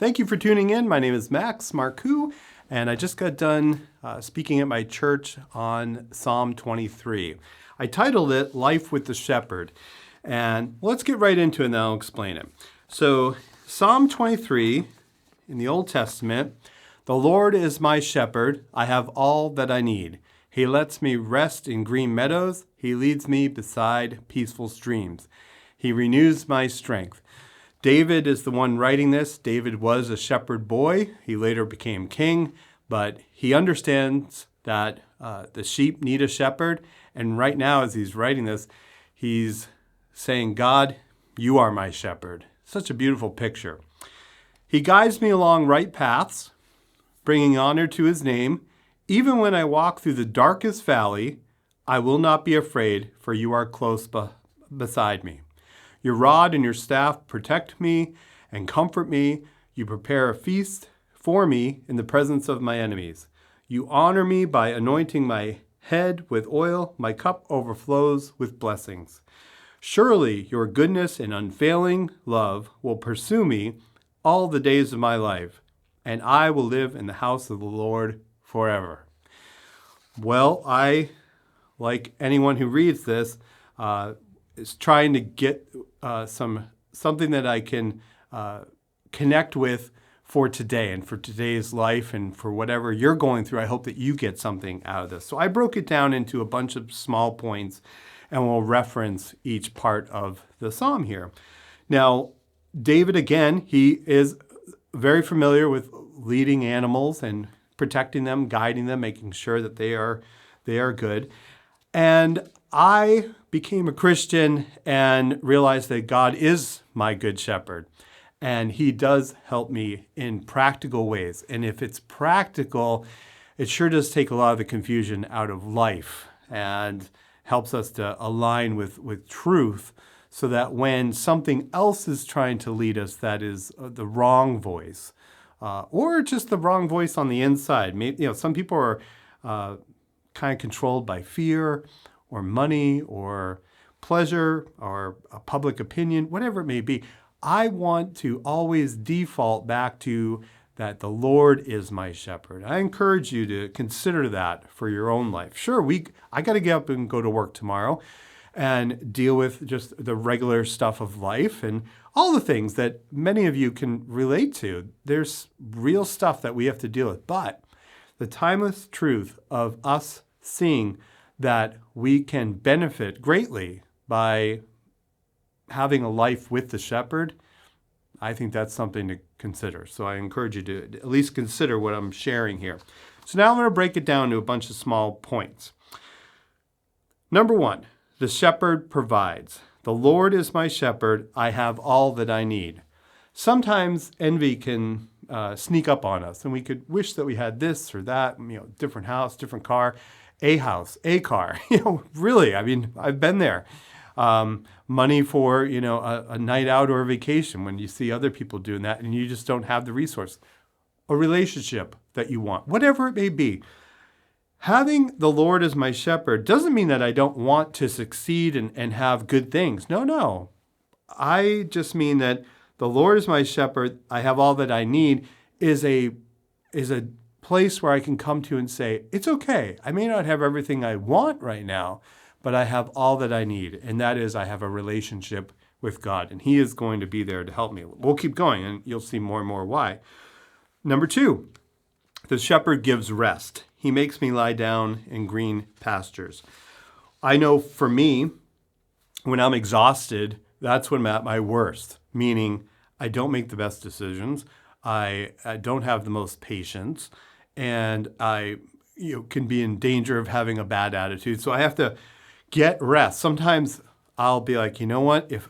Thank you for tuning in. My name is Max Marcoux, and I just got done speaking at my church on Psalm 23. I titled it Life with the Shepherd, and let's get right into it and I'll explain it. So, Psalm 23 in the Old Testament, the Lord is my shepherd, I have all that I need. He lets me rest in green meadows, he leads me beside peaceful streams. He renews my strength. David is the one writing this. David was a shepherd boy. He later became king, but he understands that the sheep need a shepherd. And right now, as he's writing this, he's saying, God, you are my shepherd. Such a beautiful picture. He guides me along right paths, bringing honor to his name. Even when I walk through the darkest valley, I will not be afraid, for you are close beside me. Your rod and your staff protect me and comfort me. You prepare a feast for me in the presence of my enemies. You honor me by anointing my head with oil. My cup overflows with blessings. Surely your goodness and unfailing love will pursue me all the days of my life, and I will live in the house of the Lord forever. Well, I, like anyone who reads this, is trying to get something that I can connect with for today and for today's life and for whatever you're going through. I hope that you get something out of this. So I broke it down into a bunch of small points and we'll reference each part of the psalm here. Now, David, again, he is very familiar with leading animals and protecting them, guiding them, making sure that they are good. And I became a Christian and realized that God is my good shepherd. And he does help me in practical ways. And if it's practical, it sure does take a lot of the confusion out of life and helps us to align with truth so that when something else is trying to lead us that is the wrong voice, or just the wrong voice on the inside. Maybe, some people are kind of controlled by fear or money or pleasure or a public opinion, whatever it may be. I want to always default back to that the Lord is my shepherd. I encourage you to consider that for your own life. Sure, I got to get up and go to work tomorrow and deal with just the regular stuff of life and all the things that many of you can relate to. There's real stuff that we have to deal with, but the timeless truth of us seeing that we can benefit greatly by having a life with the shepherd, I think that's something to consider. So I encourage you to at least consider what I'm sharing here. So now I'm going to break it down to a bunch of small points. Number one, the shepherd provides. The Lord is my shepherd. I have all that I need. Sometimes envy can sneak up on us, and we could wish that we had this or that, different house, different car, a house, a car. Really, I've been there. Money for, a night out or a vacation when you see other people doing that and you just don't have the resource. A relationship that you want, whatever it may be. Having the Lord as my shepherd doesn't mean that I don't want to succeed and have good things. No. I just mean that the Lord is my shepherd. I have all that I need is a place where I can come to and say, it's okay. I may not have everything I want right now, but I have all that I need. And that is I have a relationship with God. And he is going to be there to help me. We'll keep going and you'll see more and more why. Number two, the shepherd gives rest. He makes me lie down in green pastures. I know for me, when I'm exhausted, that's when I'm at my worst, meaning I don't make the best decisions. I don't have the most patience, and I can be in danger of having a bad attitude. So I have to get rest. Sometimes I'll be like, you know what? If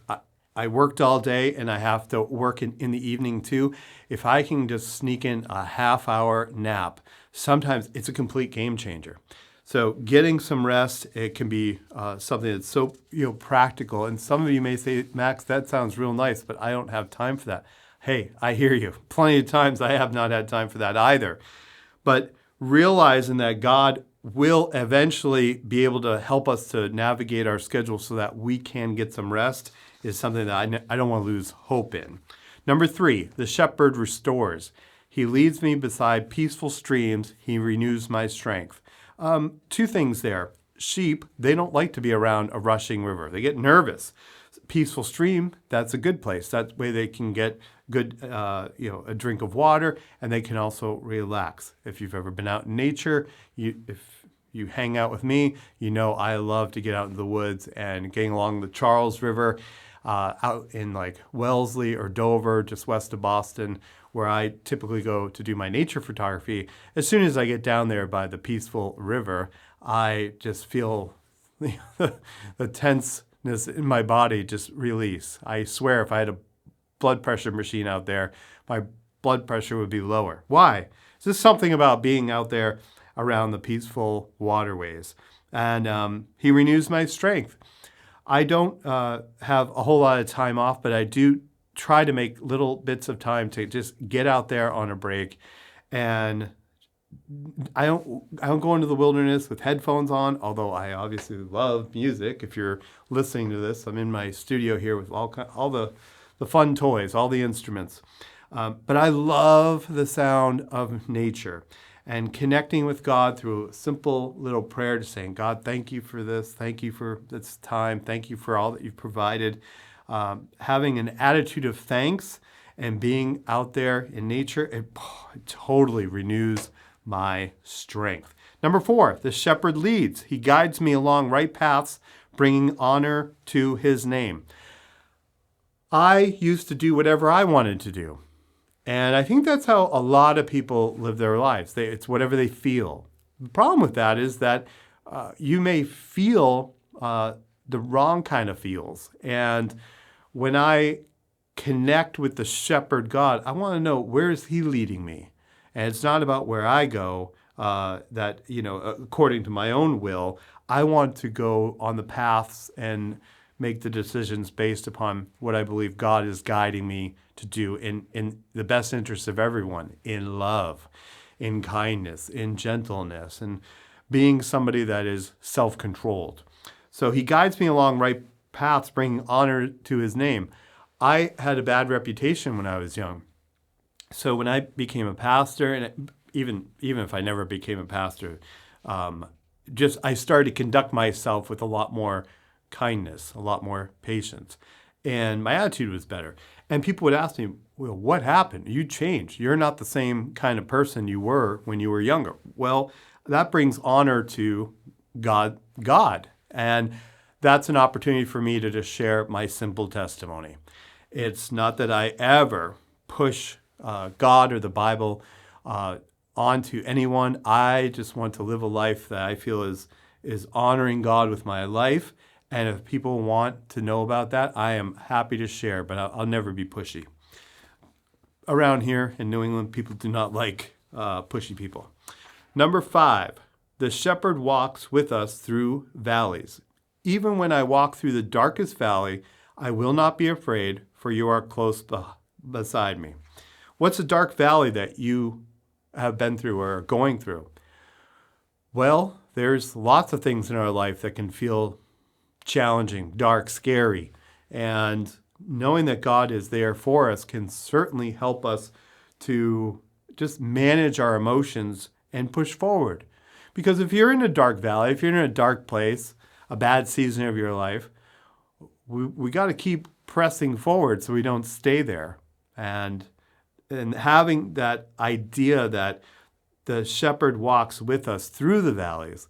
I worked all day and I have to work in the evening too, if I can just sneak in a half-hour nap, sometimes it's a complete game changer. So getting some rest, it can be something that's so practical. And some of you may say, Max, that sounds real nice, but I don't have time for that. Hey, I hear you. Plenty of times I have not had time for that either. But realizing that God will eventually be able to help us to navigate our schedule so that we can get some rest is something that I don't want to lose hope in. Number 3, the shepherd restores. He leads me beside peaceful streams. He renews my strength. Two things there. Sheep, they don't like to be around a rushing river. They get nervous. Peaceful stream, that's a good place. That way they can get good, a drink of water, and they can also relax. If you've ever been out in nature, if you hang out with me, you know I love to get out in the woods and getting along the Charles River, out in like Wellesley or Dover, just west of Boston, where I typically go to do my nature photography. As soon as I get down there by the peaceful river, I just feel the tenseness in my body just release. I swear if I had a blood pressure machine out there, my blood pressure would be lower. Why? It's just something about being out there around the peaceful waterways. And he renews my strength. I don't have a whole lot of time off, but I do try to make little bits of time to just get out there on a break. And I don't go into the wilderness with headphones on, although I obviously love music. If you're listening to this, I'm in my studio here with all the fun toys, all the instruments. But I love the sound of nature and connecting with God through a simple little prayer, just saying, God, thank you for this. Thank you for this time. Thank you for all that you've provided. Having an attitude of thanks and being out there in nature, it totally renews my strength. Number 4, the shepherd leads. He guides me along right paths, bringing honor to his name. I used to do whatever I wanted to do. And I think that's how a lot of people live their lives. It's whatever they feel. The problem with that is that you may feel the wrong kind of feels. And when I connect with the shepherd God, I want to know, where is he leading me? And it's not about where I go, according to my own will. I want to go on the paths and make the decisions based upon what I believe God is guiding me to do in the best interest of everyone, in love, in kindness, in gentleness, and being somebody that is self-controlled. So he guides me along right paths, bringing honor to his name. I had a bad reputation when I was young. So when I became a pastor, and even if I never became a pastor, I started to conduct myself with a lot more kindness, a lot more patience. And my attitude was better. And people would ask me, well, what happened? You changed. You're not the same kind of person you were when you were younger. Well, that brings honor to God. And that's an opportunity for me to just share my simple testimony. It's not that I ever push God or the Bible onto anyone. I just want to live a life that I feel is honoring God with my life. And if people want to know about that, I am happy to share, but I'll never be pushy. Around here in New England, people do not like pushy people. Number 5, the shepherd walks with us through valleys. Even when I walk through the darkest valley, I will not be afraid, for you are close beside me. What's a dark valley that you have been through or are going through? Well, there's lots of things in our life that can feel challenging, dark, scary. And knowing that God is there for us can certainly help us to just manage our emotions and push forward. Because if you're in a dark valley, if you're in a dark place, a bad season of your life, we got to keep pressing forward so we don't stay there. And having that idea that the shepherd walks with us through the valleys,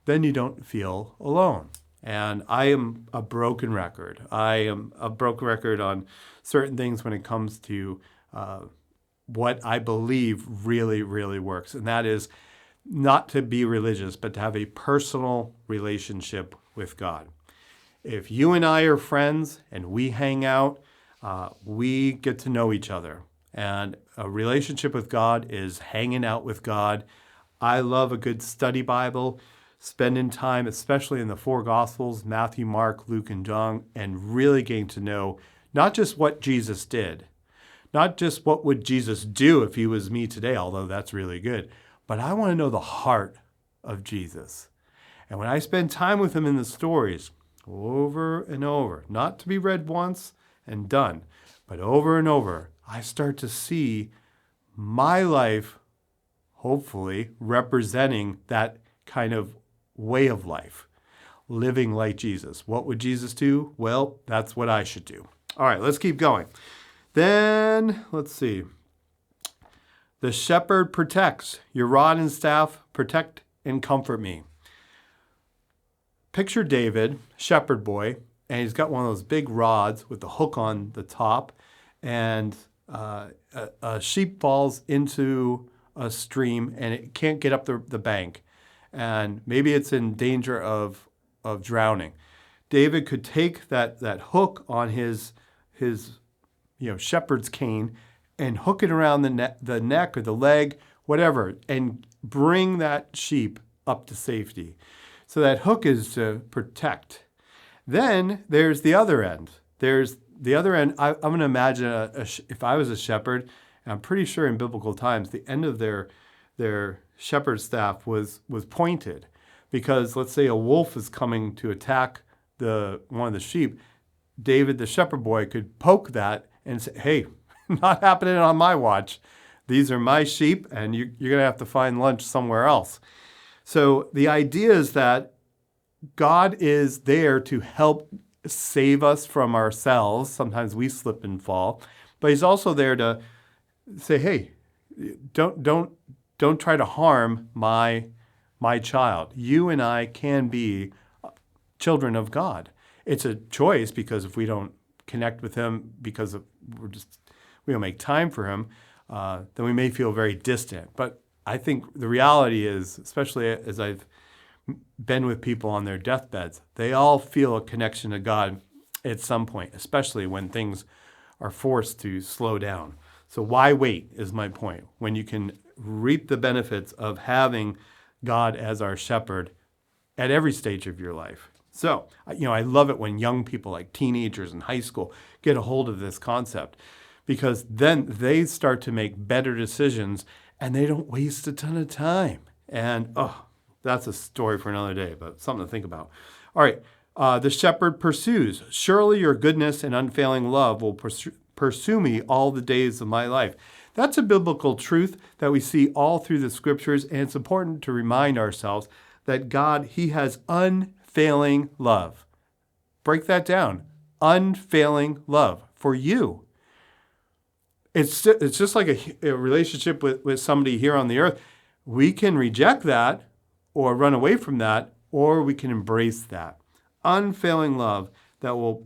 then you don't feel alone. And I am a broken record. I am a broken record on certain things when it comes to what I believe really, really works. And that is not to be religious, but to have a personal relationship with God. If you and I are friends and we hang out, we get to know each other. And a relationship with God is hanging out with God. I love a good study Bible, spending time, especially in the 4 Gospels, Matthew, Mark, Luke, and John, and really getting to know not just what Jesus did, not just what would Jesus do if he was me today, although that's really good, but I want to know the heart of Jesus. And when I spend time with him in the stories, over and over, not to be read once and done, but over and over, I start to see my life, hopefully, representing that kind of way of life, living like Jesus. What would Jesus do? Well, that's what I should do. All right, let's keep going. Then, let's see. The shepherd protects. Your rod and staff protect and comfort me. Picture David, shepherd boy, and he's got one of those big rods with the hook on the top, and a sheep falls into a stream and it can't get up the bank, and maybe it's in danger of drowning. David could take that hook on his shepherd's cane and hook it around the neck or the leg, whatever, and bring that sheep up to safety. So that hook is to protect. Then there's the other end. I'm going to imagine if I was a shepherd, and I'm pretty sure in biblical times, the end of their shepherd's staff was pointed, because let's say a wolf is coming to attack one of the sheep. David, the shepherd boy, could poke that and say, "Hey, not happening on my watch. These are my sheep, and you're going to have to find lunch somewhere else." So the idea is that God is there to help save us from ourselves. Sometimes we slip and fall, but he's also there to say, "Hey, don't try to harm my child. You and I can be children of God." It's a choice, because if we don't connect with him because we don't make time for him, then we may feel very distant. But I think the reality is, especially as I've been with people on their deathbeds, they all feel a connection to God at some point, especially when things are forced to slow down. So why wait is my point, when you can reap the benefits of having God as our shepherd at every stage of your life. So, I love it when young people, like teenagers in high school, get a hold of this concept, because then they start to make better decisions and they don't waste a ton of time. And, that's a story for another day, but something to think about. All right, the shepherd pursues. Surely your goodness and unfailing love will pursue me all the days of my life. That's a biblical truth that we see all through the scriptures, and it's important to remind ourselves that God, he has unfailing love. Break that down. Unfailing love for you. It's just like a relationship with somebody here on the earth. We can reject that or run away from that, or we can embrace that. Unfailing love that will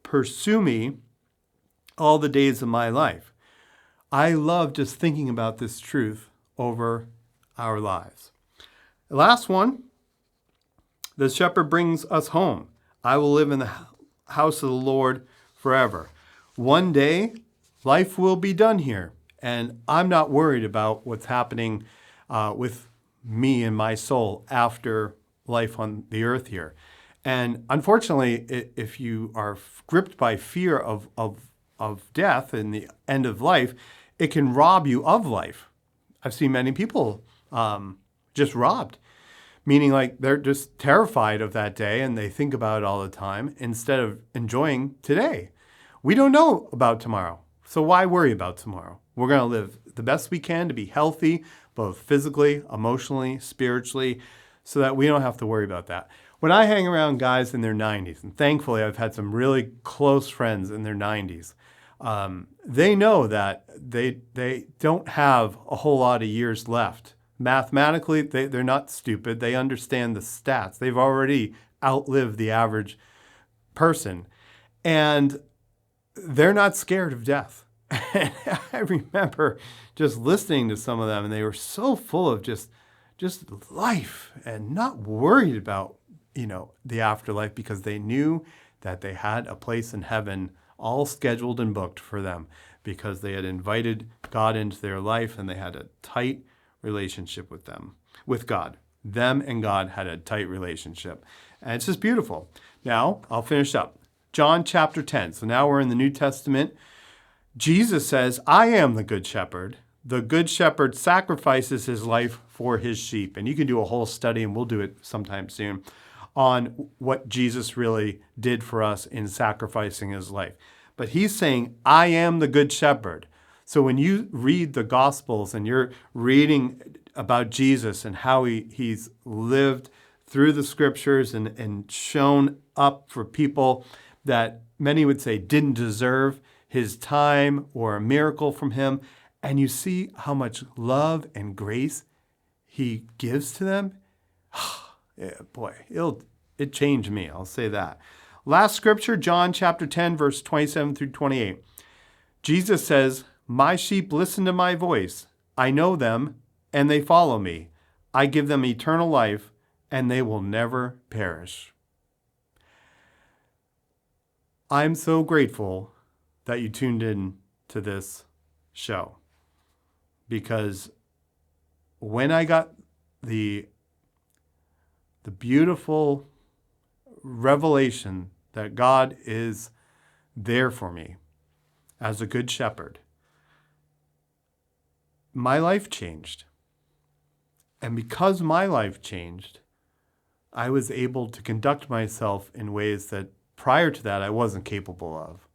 pursue me all the days of my life. I love just thinking about this truth over our lives. The last one, the shepherd brings us home. I will live in the house of the Lord forever. One day, life will be done here, and I'm not worried about what's happening with me and my soul after life on the earth here. And unfortunately, if you are gripped by fear of death and the end of life, it can rob you of life. I've seen many people just robbed, meaning like they're just terrified of that day and they think about it all the time instead of enjoying today. We don't know about tomorrow, so why worry about tomorrow? We're going to live the best we can to be healthy, both physically, emotionally, spiritually, so that we don't have to worry about that. When I hang around guys in their 90s, and thankfully I've had some really close friends in their 90s, they know that they don't have a whole lot of years left. Mathematically, they're not stupid. They understand the stats. They've already outlived the average person. And they're not scared of death. I remember just listening to some of them, and they were so full of just life and not worried about, the afterlife, because they knew that they had a place in heaven all scheduled and booked for them, because they had invited God into their life and they had a tight relationship with God. Them and God had a tight relationship. And it's just beautiful. Now, I'll finish up. John chapter 10. So now we're in the New Testament. Jesus says, I am the good shepherd. The good shepherd sacrifices his life for his sheep. And you can do a whole study, and we'll do it sometime soon, on what Jesus really did for us in sacrificing his life. But he's saying, I am the good shepherd. So when you read the Gospels and you're reading about Jesus and how he's lived through the scriptures and shown up for people that many would say didn't deserve his time or a miracle from him, and you see how much love and grace he gives to them, yeah, boy, it changed me, I'll say that. Last scripture, John chapter 10, verse 27 through 28. Jesus says, "My sheep listen to my voice. I know them, and they follow me. I give them eternal life, and they will never perish." I'm so grateful that you tuned in to this show, because when I got the beautiful revelation that God is there for me as a good shepherd, my life changed. And because my life changed, I was able to conduct myself in ways that prior to that I wasn't capable of.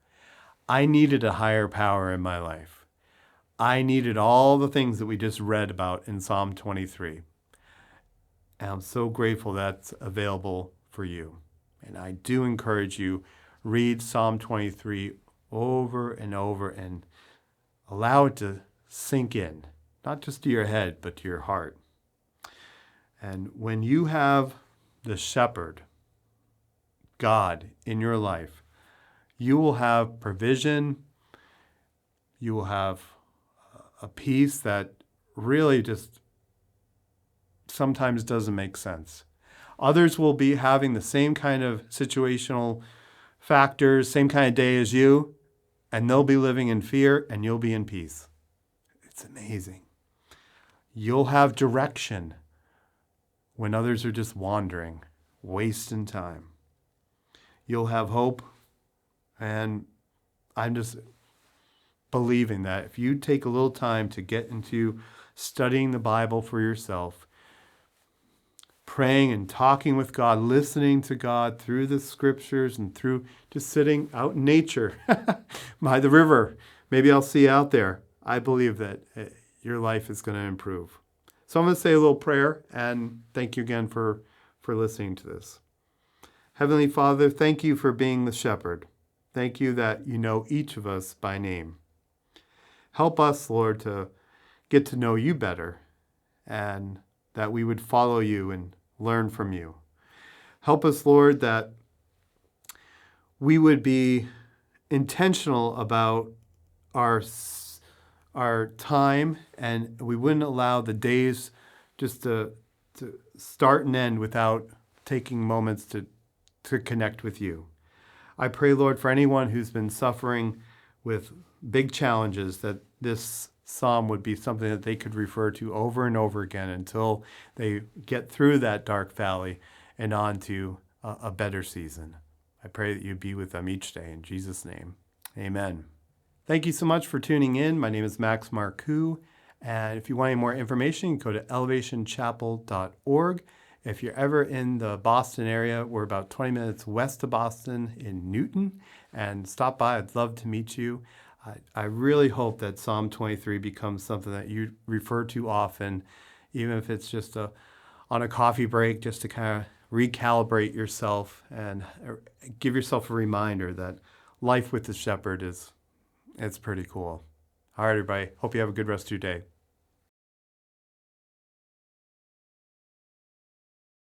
I needed a higher power in my life. I needed all the things that we just read about in Psalm 23. And I'm so grateful that's available for you. And I do encourage you, read Psalm 23 over and over and allow it to sink in, not just to your head, but to your heart. And when you have the shepherd, God, in your life, you will have provision, you will have a peace that really just sometimes doesn't make sense. Others will be having the same kind of situational factors, same kind of day as you, and they'll be living in fear and you'll be in peace. It's amazing. You'll have direction when others are just wandering, wasting time. You'll have hope, and I'm just believing that if you take a little time to get into studying the Bible for yourself, praying and talking with God, listening to God through the scriptures and through just sitting out in nature by the river. Maybe I'll see you out there. I believe that your life is going to improve. So I'm going to say a little prayer, and thank you again for listening to this. Heavenly Father, thank you for being the shepherd. Thank you that you know each of us by name. Help us, Lord, to get to know you better, and that we would follow you and learn from you. Help us, Lord, that we would be intentional about our time, and we wouldn't allow the days just to start and end without taking moments to connect with you. I pray, Lord, for anyone who's been suffering with big challenges, that this psalm would be something that they could refer to over and over again until they get through that dark valley and on to a better season. I pray that you be with them each day. In Jesus' name, amen. Thank you so much for tuning in. My name is Max Marcoux, and if you want any more information, you can go to elevationchapel.org. If you're ever in the Boston area, we're about 20 minutes west of Boston in Newton, and stop by. I'd love to meet you. I really hope that Psalm 23 becomes something that you refer to often, even if it's just on a coffee break, just to kind of recalibrate yourself and give yourself a reminder that life with the shepherd it's pretty cool. All right, everybody. Hope you have a good rest of your day.